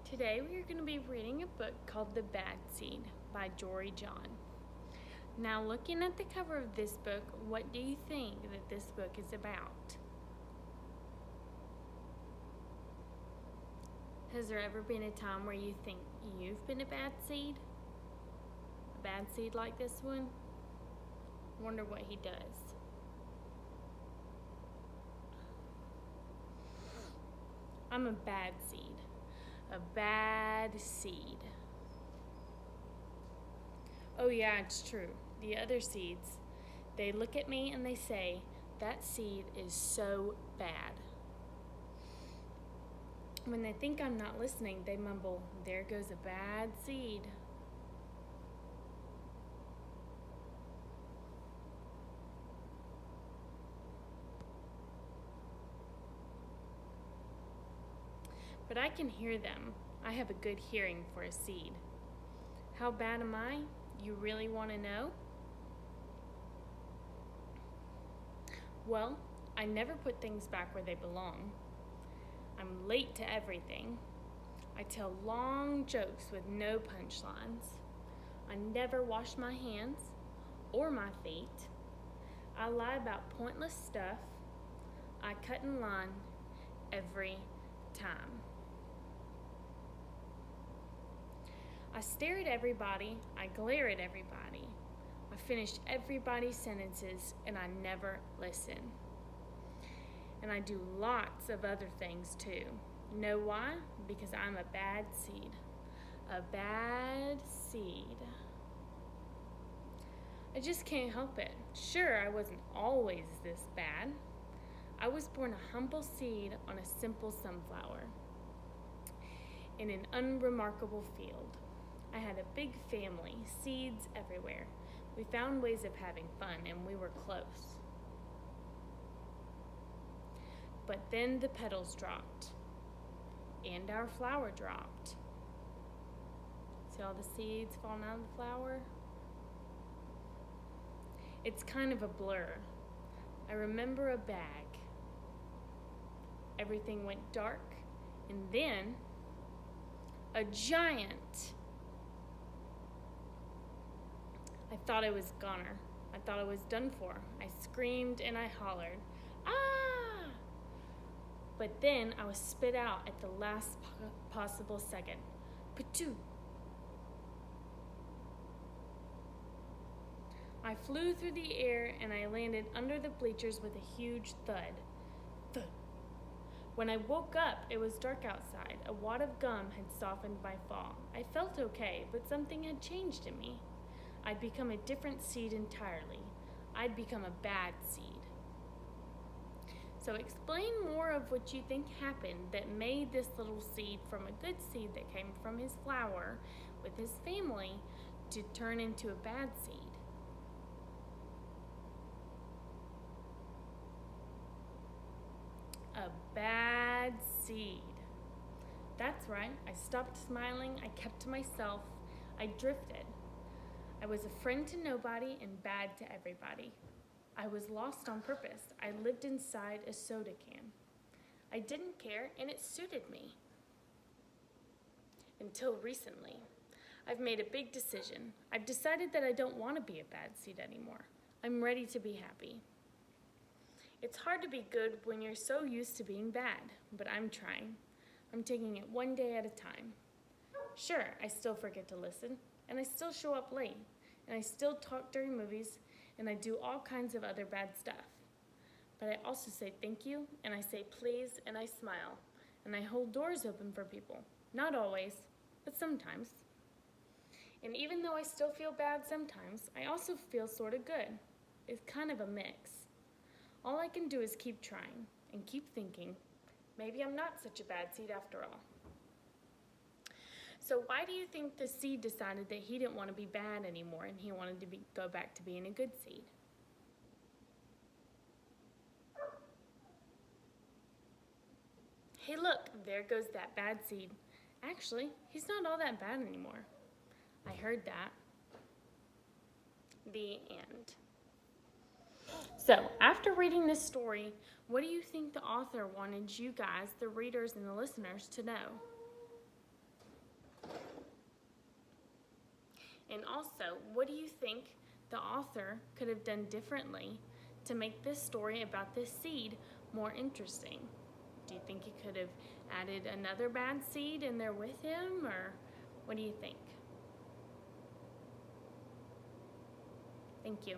Today we are going to be reading a book called The Bad Seed by Jory John. Now, looking at the cover of this book, what do you think that this book is about? Has there ever been a time where you think you've been a bad seed? A bad seed like this one? Wonder what he does. I'm a bad seed. A bad seed. Oh yeah, it's true. The other seeds, they look at me and they say, that seed is so bad. When they think I'm not listening, they mumble, there goes a bad seed. But I can hear them. I have a good hearing for a seed. How bad am I? You really want to know? Well, I never put things back where they belong. I'm late to everything. I tell long jokes with no punchlines. I never wash my hands or my feet. I lie about pointless stuff. I cut in line every time. I stare at everybody, I glare at everybody. I finish everybody's sentences and I never listen. And I do lots of other things too. Know why? Because I'm a bad seed. A bad seed. I just can't help it. Sure, I wasn't always this bad. I was born a humble seed on a simple sunflower in an unremarkable field. I had a big family, seeds everywhere. We found ways of having fun, and we were close. But then the petals dropped, and our flower dropped. See all the seeds falling out of the flower? It's kind of a blur. I remember a bag. Everything went dark, and then a giant. I thought I was goner. I thought I was done for. I screamed and I hollered, ah! But then I was spit out at the last possible second. Pachoo! I flew through the air and I landed under the bleachers with a huge thud. Thud. When I woke up, it was dark outside. A wad of gum had softened my fall. I felt okay, but something had changed in me. I'd become a different seed entirely. I'd become a bad seed. So explain more of what you think happened that made this little seed from a good seed that came from his flower with his family to turn into a bad seed. A bad seed. That's right. I stopped smiling. I kept to myself. I drifted. I was a friend to nobody and bad to everybody. I was lost on purpose. I lived inside a soda can. I didn't care and it suited me. Until recently. I've made a big decision. I've decided that I don't want to be a bad seed anymore. I'm ready to be happy. It's hard to be good when you're so used to being bad, but I'm trying. I'm taking it one day at a time. Sure, I still forget to listen. And I still show up late, and I still talk during movies, and I do all kinds of other bad stuff. But I also say thank you, and I say please, and I smile, and I hold doors open for people. Not always, but sometimes. And even though I still feel bad sometimes, I also feel sort of good. It's kind of a mix. All I can do is keep trying, and keep thinking, maybe I'm not such a bad seed after all. So why do you think the seed decided that he didn't want to be bad anymore and he wanted to go back to being a good seed? Hey look, there goes that bad seed. Actually, he's not all that bad anymore. I heard that. The end. So, after reading this story, what do you think the author wanted you guys, the readers and the listeners, to know? And also, what do you think the author could have done differently to make this story about this seed more interesting? Do you think he could have added another bad seed in there with him, or what do you think? Thank you.